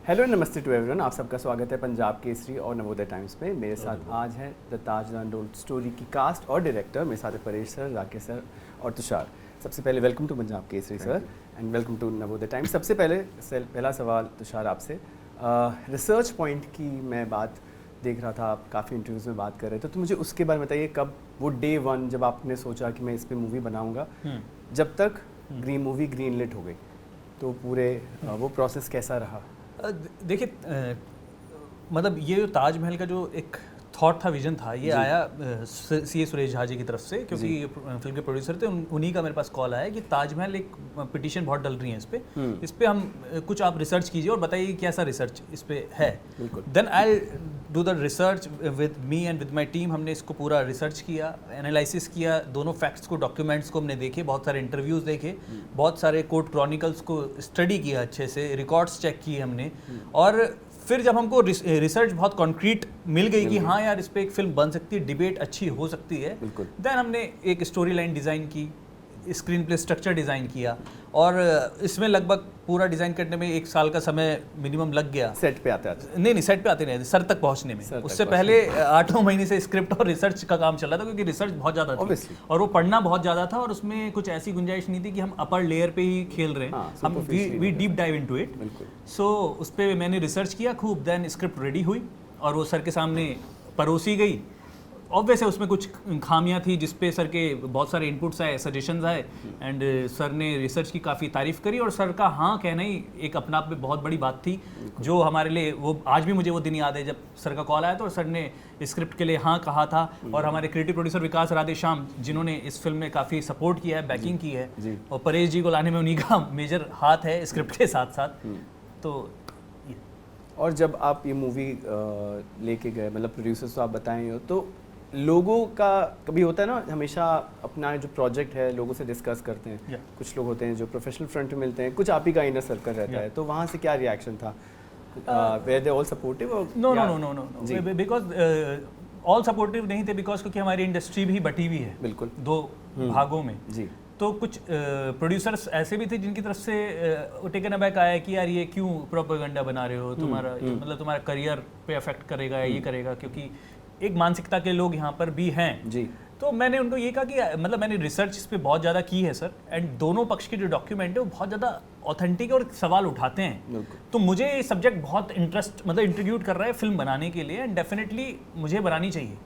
Hello नमस्ते to everyone, आप सबका स्वागत है पंजाब केसरी और नवोदय टाइम्स में। मेरे साथ आज है द ताज अनटोल्ड स्टोरी की कास्ट और डायरेक्टर, मेरे साथ है परेश सर, राकेश सर और तुषार। सबसे पहले welcome to Punjab Kesari sir and welcome to Navodaya Times. सबसे पहला सवाल तुषार आपसे, रिसर्च पॉइंट की मैं बात देख रहा था, आप काफ़ी इंटरव्यूज़ में बात कर रहे थे, तो मुझे उसके बारे में बताइए, कब वो डे वन जब आपने सोचा कि मैं इस पर मूवी बनाऊँगा, जब तक मूवी ग्रीन लिट हो गई, तो पूरे वो प्रोसेस कैसा रहा? देखिए, मतलब ये जो ताजमहल का जो एक थॉट था, विजन था, ये आया सीए सुरेश झा जी की तरफ से, क्योंकि ये फिल्म के प्रोड्यूसर थे। उन्हीं का मेरे पास कॉल आया कि ताजमहल एक पिटीशन बहुत डल रही है इस पे हम कुछ आप रिसर्च कीजिए और बताइए कैसा रिसर्च इस पे है। Then I do the research with me and with my team. हमने इसको पूरा रिसर्च किया, एनालिसिस किया, दोनों फैक्ट्स को, डॉक्यूमेंट्स को हमने देखे, बहुत सारे इंटरव्यूज़ देखे, बहुत सारे कोर्ट क्रॉनिकल्स को स्टडी किया, अच्छे से रिकॉर्ड्स चेक किए हमने। और फिर जब हमको रिसर्च बहुत कॉन्क्रीट मिल गई कि हाँ यार, इस पर एक फिल्म बन सकती है, डिबेट अच्छी हो सकती है, देन हमने एक स्टोरी लाइन डिज़ाइन की, स्क्रीन प्ले स्ट्रक्चर डिज़ाइन किया, और इसमें लगभग पूरा डिज़ाइन करने में 1 साल का समय मिनिमम लग गया। सेट पे आते आते नहीं, सेट पे आते नहीं, सर तक पहुंचने में। उससे पहले 8-9 महीने से स्क्रिप्ट और रिसर्च का काम चल रहा था, क्योंकि रिसर्च बहुत ज़्यादा थी और वो पढ़ना बहुत ज़्यादा था, और उसमें कुछ ऐसी गुंजाइश नहीं थी कि हम अपर लेयर पे ही खेल रहे हैं, हम we deep dive into it. So उस पर मैंने रिसर्च किया खूब, देन स्क्रिप्ट रेडी हुई और वो सर के सामने परोसी गई। ऑब्वियस है उसमें कुछ खामियां थी, जिसपे सर के बहुत सारे इनपुट्स आए, सजेशंस आए, एंड सर ने रिसर्च की काफ़ी तारीफ करी, और सर का हाँ कहना ही एक अपने आप में बहुत बड़ी बात थी, जो हमारे लिए वो आज भी मुझे वो दिन याद है जब सर का कॉल आया था और सर ने स्क्रिप्ट के लिए हाँ कहा था। और हमारे क्रिएटिव प्रोड्यूसर विकास राधेश्याम, जिन्होंने इस फिल्म में काफ़ी सपोर्ट किया है, बैकिंग की है, और परेश जी को लाने में उन्हीं का मेजर हाथ है स्क्रिप्ट के साथ साथ। तो और जब आप ये मूवी लेके गए, मतलब प्रोड्यूसर्स तो आप बताएं हो, तो लोगों का कभी होता है ना, हमेशा अपना जो प्रोजेक्ट है लोगों से डिस्कस करते हैं, कुछ लोग होते हैं जो प्रोफेशनल फ्रंट में मिलते हैं, कुछ आप ही का इनर सर्कल रहता है, तो वहाँ से क्या रिएक्शन था? Were they all supportive? No, because all supportive नहीं थे, बिकॉज क्योंकि हमारी इंडस्ट्री भी बटी हुई है बिल्कुल 2 भागों में जी। तो कुछ प्रोड्यूसर्स ऐसे भी थे जिनकी तरफ से टेकन अबैक आया कि यार ये क्यों प्रोपेगेंडा बना रहे हो, तुम्हारा मतलब तुम्हारा करियर पे अफेक्ट करेगा या ये करेगा, क्योंकि एक मानसिकता के लोग यहाँ पर भी हैं जी। तो मैंने उनको ये कहा कि मतलब मैंने रिसर्च इस पर बहुत ज़्यादा की है सर, एंड दोनों पक्ष के जो डॉक्यूमेंट है वो बहुत ज़्यादा ऑथेंटिक है और सवाल उठाते हैं। तो मुझे ये सब्जेक्ट बहुत इंटरेस्ट मतलब इंट्रीब्यूट कर रहा है फिल्म बनाने के लिए, एंड डेफिनेटली मुझे बनानी चाहिए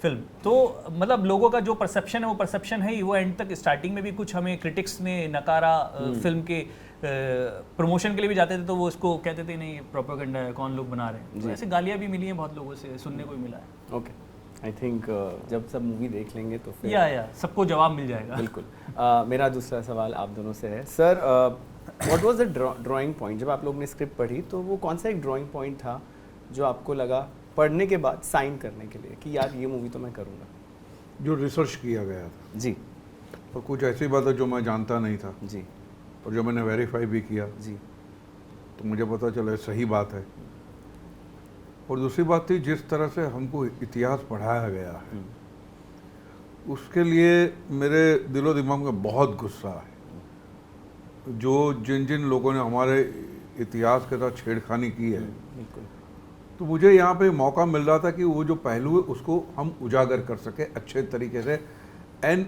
फिल्म। तो मतलब लोगों का जो परसेप्शन है वो परसेप्शन है ही, वो एंड तक स्टार्टिंग में भी कुछ हमें क्रिटिक्स ने नकारा, फिल्म के प्रमोशन के लिए भी जाते थे तो वो उसको कहते थे नहीं प्रोपेगेंडा है, कौन लोग बना रहे हैं, तो ऐसे गालियाँ भी मिली हैं बहुत लोगों से, सुनने को भी मिला है। ओके, आई थिंक जब सब मूवी देख लेंगे तो फिर या सबको जवाब मिल जाएगा। बिल्कुल। मेरा दूसरा सवाल आप दोनों से है sir, what was the drawing point? जब आप लोग ने स्क्रिप्ट पढ़ी तो वो कौन सा एक ड्राइंग पॉइंट था जो आपको लगा पढ़ने के बाद साइन करने के लिए कि यार ये मूवी तो मैं करूँगा? जो रिसर्च किया गया था जी, और कुछ ऐसी बात है जो मैं जानता नहीं था जी, और जो मैंने वेरीफाई भी किया जी, तो मुझे पता चला सही बात है। और दूसरी बात थी, जिस तरह से हमको इतिहास पढ़ाया गया है उसके लिए मेरे दिलो दिमाग में बहुत गुस्सा है। जो जिन जिन लोगों ने हमारे इतिहास के साथ छेड़खानी की है, तो मुझे यहाँ पे मौका मिल रहा था कि वो जो पहलू है उसको हम उजागर कर सके अच्छे तरीके से, एंड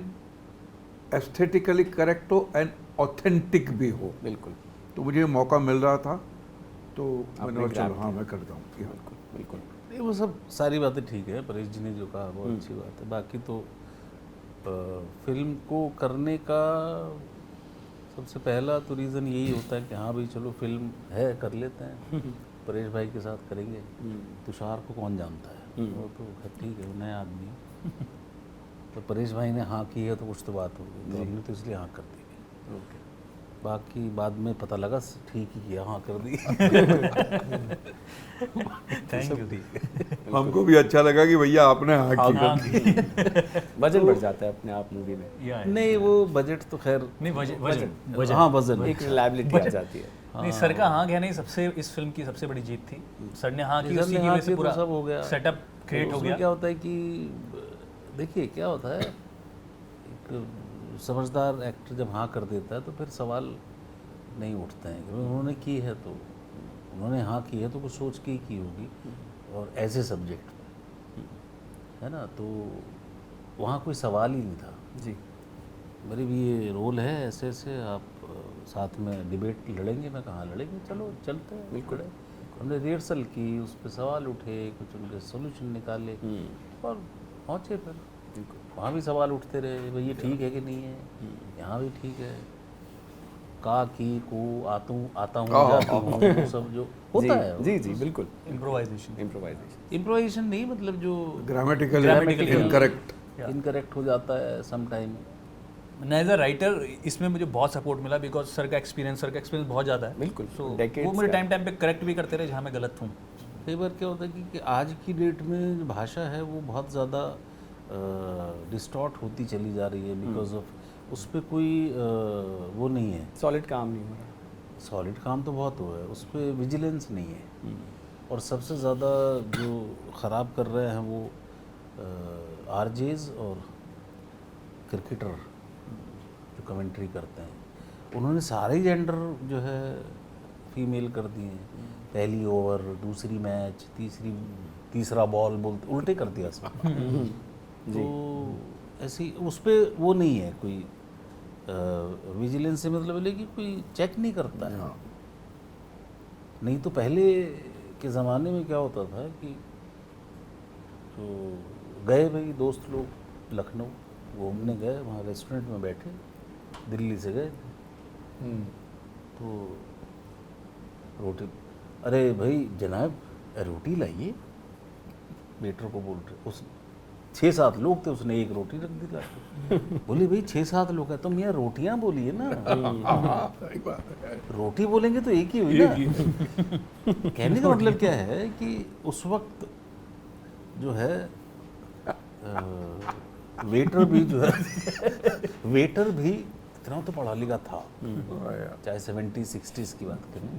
एस्थेटिकली करेक्ट हो एंड ऑथेंटिक भी हो। बिल्कुल। तो मुझे मौका मिल रहा था, तो मैंने चलो हाँ मैं करता हूँ। बिल्कुल बिल्कुल। नहीं, वो सब सारी बातें ठीक है, परेश जी ने जो कहा बहुत अच्छी बात है। बाकी तो फिल्म को करने का सबसे पहला तो रीज़न यही होता है कि हाँ भाई चलो फिल्म है, कर लेते हैं, परेश भाई के साथ करेंगे। तुषार को कौन जानता है, वो तो ठीक है, वो नया आदमी है। तो परेश भाई ने हाँ की है तो कुछ तो बात होगी, तो हमने तो इसलिए हाँ कर दी। ओके, बाकी बाद में पता लगा ठीक ही किया, हाँ कर दी। Thank you. हमको भी अच्छा लगा कि भैया आपने हाँ की। बजट बढ़ जाता है अपने आप मूवी में। नहीं, वो बजट तो खैर नहीं, वजन हाँ वजन एक रिलायबिलिटी आ जाती है। नहीं, सर का हाँ कहना ही सबसे इस फिल्म की सबसे बड़ी जीत थी। सर ने हाँ की, उसी की वजह से पूरा सब हो गया, सेटअप क्रिएट हो गया। क्या होता है कि देखिए क्या होता है, एक समझदार एक्टर जब हाँ कर देता है तो फिर सवाल नहीं उठते हैं कि उन्होंने की है तो उन्होंने हाँ की है तो कुछ सोच के ही की होगी, और ऐसे सब्जेक्ट है ना, तो वहाँ कोई सवाल ही नहीं था जी। मेरे भी ये रोल है ऐसे ऐसे, आप साथ में डिबेट लड़ेंगे? मैं कहाँ लड़ेंगे, चलो चलते हैं। बिल्कुल। हमने रिहर्सल की, उस पर सवाल उठे, कुछ उनके सोल्यूशन निकाले और पहुँचे। फिर वहाँ भी सवाल उठते रहे, भाई ये ठीक है कि नहीं है, यहाँ भी ठीक है, का की को आता हूँ जाता हूँ, वो सब जो होता है। जी जी बिल्कुल। इम्प्रोवाइजेशन नहीं, मतलब जो ग्रामेटिकल इनकरेक्ट हो जाता है some time. As a writer इसमें मुझे बहुत सपोर्ट मिला, बिकॉज सर का एक्सपीरियंस बहुत ज़्यादा है। बिल्कुल। सो वो मुझे टाइम पे करेक्ट भी करते रहे जहाँ मैं गलत हूँ। कई बार क्या होता है कि आज की डेट में जो भाषा है वो बहुत ज़्यादा डिस्टॉर्ट होती चली जा रही है, बिकॉज ऑफ उस पर कोई वो नहीं है, सॉलिड काम नहीं हो रहा। सॉलिड काम तो बहुत हुआ है, उस पर विजिलेंस नहीं है। और सबसे ज़्यादा जो ख़राब कर रहे हैं वो आरजेज और क्रिकेटर जो कमेंट्री करते हैं, उन्होंने सारे जेंडर जो है फीमेल कर दिए हैं। पहली ओवर, दूसरी मैच, तीसरा बॉल बोलते उल्टे कर दिया सब। तो ऐसी उस पर वो नहीं है कोई विजिलेंस से मतलब है कि कोई चेक नहीं करता है। नहीं तो पहले के ज़माने में क्या होता था कि तो गए भाई दोस्त लोग लखनऊ घूमने गए, वहाँ रेस्टोरेंट में बैठे, दिल्ली से गए तो रोटी, अरे भाई जनाब रोटी लाइए, वेटर को बोल रहे, उस 6-7 लोग थे, उसने एक रोटी रख दी लाके। बोले भाई 6-7 लोग हैं तो मियाँ रोटियाँ बोलिए ना। रोटी बोलेंगे तो एक ही हुई ना। कहने का मतलब क्या है कि उस वक्त जो है वेटर भी जो है वेटर भी इतना तो पढ़ा लिखा था, चाहे 70s-60s की बात करें,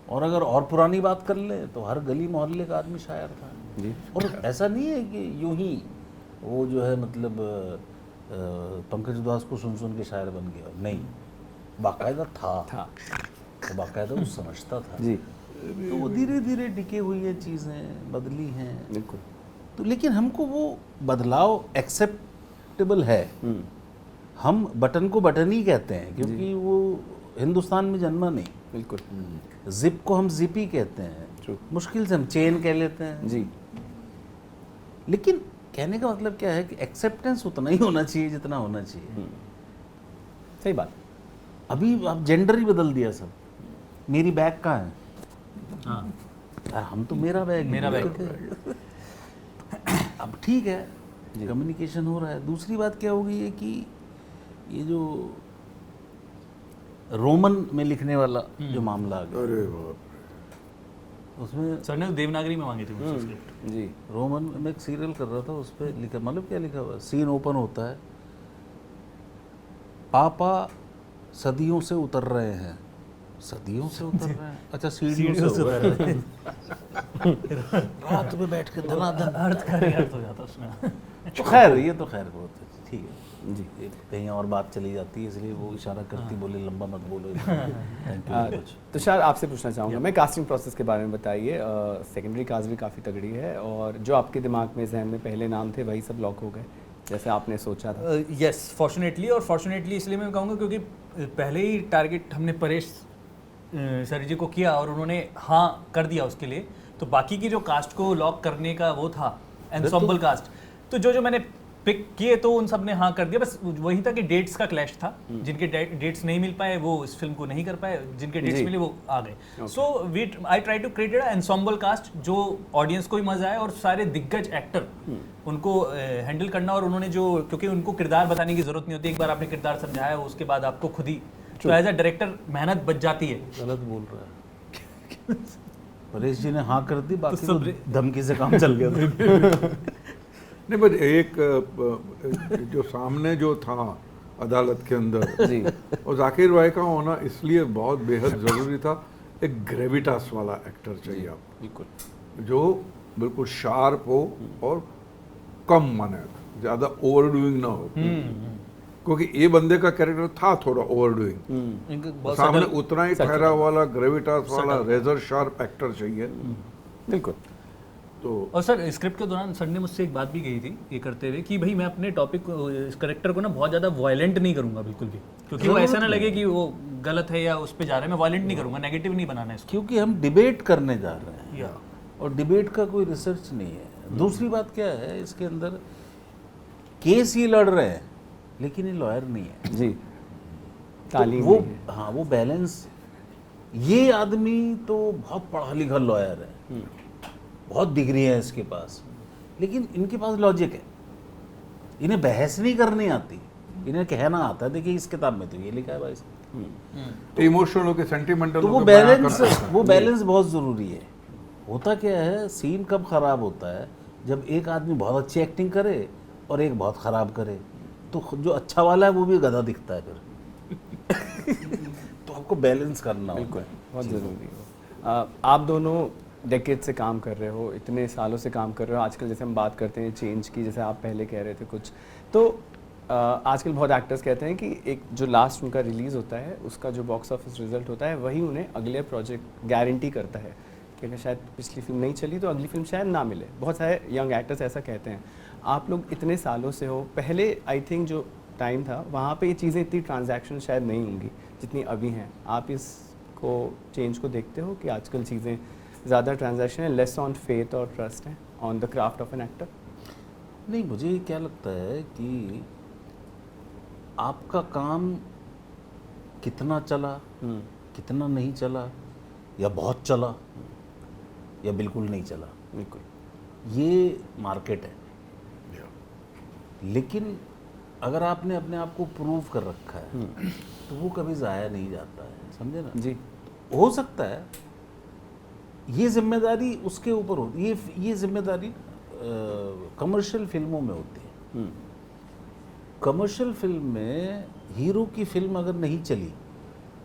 और अगर और पुरानी बात कर ले तो हर गली मोहल्ले का आदमी शायर था जी। और ऐसा नहीं है कि यूं ही वो जो है मतलब पंकज उदास को सुन के शायर बन गया, नहीं, बाकायदा था। तो बाकायदा वो समझता था जी। तो वो धीरे धीरे टिके हुई है, चीज़ें बदली हैं बिल्कुल। तो लेकिन हमको वो बदलाव एक्सेप्टेबल है। हम बटन को बटन ही कहते हैं क्योंकि वो हिंदुस्तान में जन्मा नहीं। बिल्कुल। जिप को हम जिप ही कहते हैं, मुश्किल से हम चेन कह लेते हैं जी। लेकिन कहने का मतलब क्या है कि एक्सेप्टेंस उतना ही होना चाहिए जितना होना चाहिए। सही बात। अभी आप जेंडर ही बदल दिया सब। मेरी बैग कहाँ है? हाँ, हम तो मेरा बैग अब ठीक है, कम्युनिकेशन हो रहा है। दूसरी बात क्या हो गई है कि ये जो रोमन में लिखने वाला जो मामला आ गया, अरे बाप, उसमें सर ने देवनागरी में मांगी थी स्क्रिप्ट जी। रोमन में एक सीरियल कर रहा था, उस पर लिखा, मतलब क्या लिखा हुआ, सीन ओपन होता है, पापा सदियों से उतर रहे हैं, सदियों से उतर रहे हैं, अच्छा सीढ़ियों से उतर रहे हैं। रात में बैठ के धनाधन अर्थ हो जाता उसमें। तो खैर ये तो खैर बहुत ठीक है जी। कहीं और बात चली जाती है इसलिए वो इशारा करती, बोले लंबा मत बोलो। तुषार आपसे पूछना चाहूँगा मैं, कास्टिंग प्रोसेस के बारे में बताइए। सेकेंडरी कास्ट भी काफ़ी तगड़ी है, और जो आपके दिमाग में जहन में पहले नाम थे वही सब लॉक हो गए जैसे आपने सोचा था? Yes, fortunately. और फॉर्चुनेटली इसलिए मैं कहूँगा क्योंकि पहले ही टारगेट हमने परेश सर जी को किया और उन्होंने हाँ कर दिया उसके लिए, तो बाकी की जो कास्ट को लॉक करने का वो था एंसम्बल कास्ट, तो जो मैंने पिक किए तो उन सब ने हाँ कर दिया। बस वही था कि डेट्स का क्लैश था, जिनके डेट्स नहीं मिल पाए वो इस फिल्म को नहीं कर पाए, जिनके डेट्स मिले वो आ गए। So I try to create ensemble cast जो ऑडियंस को भी मजा आए और सारे दिग्गज एक्टर उनको हैंडल करना। और उन्होंने जो, क्योंकि उनको किरदार बताने की जरूरत नहीं होती, एक बार आपने किरदार समझाया उसके बाद आपको खुद ही तो एज अ डायरेक्टर मेहनत बच जाती है। गलत बोल रहा है परेश जी ने हाँ कर दी, बाकी तो धमकी से काम चल गया था। नहीं, बस एक जो सामने जो था अदालत के अंदर जी, और जाकिर भाई का होना इसलिए बहुत बेहद ज़रूरी था। एक ग्रेविटास वाला एक्टर चाहिए आपको, बिल्कुल, जो बिल्कुल शार्प हो और कम माने, ज़्यादा ओवरडूइंग ना हो, क्योंकि ये बंदे का कैरेक्टर था थोड़ा ओवरडूइंग, इनका बहुत सामने subtle- उतना ही ठहरा वाला ग्रेविटास वाला रेजर शार्प एक्टर चाहिए। बिल्कुल। तो और सर स्क्रिप्ट के दौरान सर ने मुझसे एक बात भी कही थी ये करते हुए कि भाई मैं अपने टॉपिक को, इस करेक्टर को ना बहुत ज़्यादा वायलेंट नहीं करूंगा बिल्कुल भी, क्योंकि वो ऐसा ना लगे कि वो गलत है या उस पर जा रहा है। मैं वायलेंट नहीं करूंगा, नेगेटिव नहीं बनाना है इसको। क्योंकि हम डिबेट करने जा रहे हैं या और डिबेट का कोई रिसर्च नहीं है। दूसरी बात क्या है, इसके अंदर केस ये लड़ रहे हैं लेकिन ये लॉयर नहीं है जी, तो तालीम वो नहीं है। हाँ वो बैलेंस, ये आदमी तो बहुत पढ़ा लिखा लॉयर है, बहुत डिग्री है इसके पास, लेकिन इनके पास लॉजिक है, इन्हें बहस नहीं करनी आती, इन्हें कहना आता है देखिए इस किताब में तो ये लिखा है भाई साहब। इमोशनल होके सेंटिमेंटल तो वो बैलेंस बहुत ज़रूरी है। होता क्या है, सीन कब खराब होता है, जब एक आदमी बहुत अच्छी एक्टिंग करे और एक बहुत ख़राब करे, तो जो अच्छा वाला है वो भी गधा दिखता है फिर। तो आपको बैलेंस करना होगा, बहुत ज़रूरी है। आप दोनों डेकेड से काम कर रहे हो, इतने सालों से काम कर रहे हो। आजकल जैसे हम बात करते हैं चेंज की, जैसे आप पहले कह रहे थे कुछ, तो आजकल बहुत एक्टर्स कहते हैं कि एक जो लास्ट उनका रिलीज़ होता है उसका जो बॉक्स ऑफिस रिजल्ट होता है वही उन्हें अगले प्रोजेक्ट गारंटी करता है कि अगर शायद पिछली फिल्म नहीं चली तो अगली फिल्म शायद ना मिले। बहुत सारे यंग एक्टर्स ऐसा कहते हैं। आप लोग इतने सालों से हो, पहले आई थिंक जो टाइम था वहाँ पे ये चीज़ें इतनी ट्रांजैक्शन शायद नहीं होंगी जितनी अभी हैं। आप इसको चेंज को देखते हो कि आजकल चीज़ें ज़्यादा ट्रांजैक्शन है, लेस ऑन फेथ और ट्रस्ट है on the craft of an actor? नहीं, मुझे क्या लगता है कि आपका काम कितना चला, कितना नहीं चला, या बहुत चला या बिल्कुल नहीं चला, बिल्कुल, ये मार्केट है। लेकिन अगर आपने अपने आप को प्रूव कर रखा है तो वो कभी ज़ाया नहीं जाता है, समझे ना जी। हो सकता है ये जिम्मेदारी उसके ऊपर होती है, ये जिम्मेदारी कमर्शियल फिल्मों में होती है। कमर्शियल फिल्म में हीरो की फिल्म अगर नहीं चली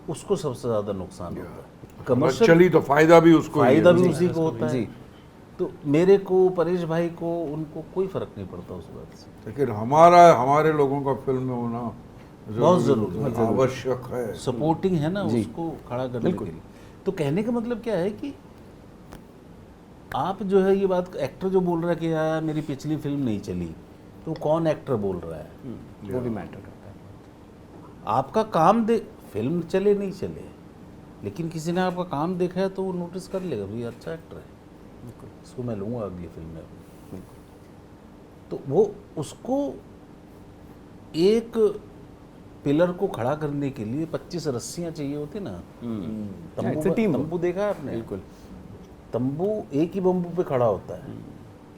उसको सबसे ज़्यादा नुकसान होता है। कमर्शियल चली तो फायदा भी उसको ही है। फायदा भी उसी को होता है जी। तो मेरे को, परेश भाई को, उनको कोई फर्क नहीं पड़ता उस बात से। लेकिन हमारे लोगों का फिल्म में होना बहुत ज़रूरी है, आवश्यक है। सपोर्टिंग है ना उसको खड़ा करने के लिए। तो कहने का मतलब क्या है कि आप जो है ये बात, एक्टर जो बोल रहा है कि यार मेरी पिछली फिल्म नहीं चली, तो कौन एक्टर बोल रहा है, वो भी मैटर करता है। आपका काम दे, फिल्म चले नहीं चले, लेकिन किसी ने आपका काम देखा है तो वो नोटिस कर लेगा भाई अच्छा एक्टर है, इसको मैं लूँगा अगली फिल्म में। तो वो उसको एक पिलर को खड़ा करने के लिए 25 रस्सियाँ चाहिए होती ना। तंबू देखा है आपने? बिल्कुल। तंबू एक ही बम्बू पे खड़ा होता है,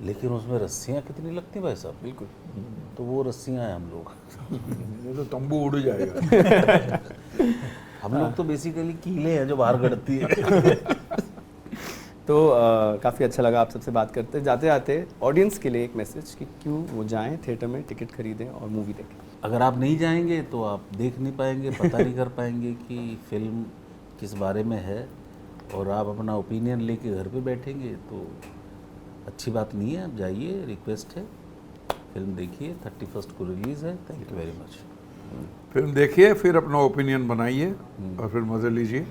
लेकिन उसमें रस्सियाँ कितनी लगती भाई साहब? बिल्कुल। तो वो रस्सियाँ हैं हम लोग। ये तो तंबू उड़ जाएगा। हम लोग तो बेसिकली कीले हैं जो बाहर गड़ती है। तो काफ़ी अच्छा लगा आप सबसे बात करते। जाते जाते ऑडियंस के लिए एक मैसेज कि क्यों वो जाएं थिएटर में, टिकट खरीदें और मूवी देखें। अगर आप नहीं जाएंगे तो आप देख नहीं पाएंगे, पता नहीं कर पाएंगे कि फिल्म किस बारे में है, और आप अपना ओपिनियन लेके घर पे बैठेंगे तो अच्छी बात नहीं है। आप जाइए, रिक्वेस्ट है, फिल्म देखिए। 31 को रिलीज़ है। Thank you very much. Film देखिए, फिर अपना ओपिनियन बनाइए और फिर मज़े लीजिए।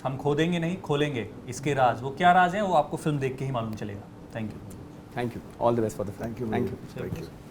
हम खोदेंगे नहीं, खोलेंगे इसके राज। वो क्या राज है वो आपको फिल्म देख के ही मालूम चलेगा। Thank you. Thank you. All the best for the thank you. Thank you.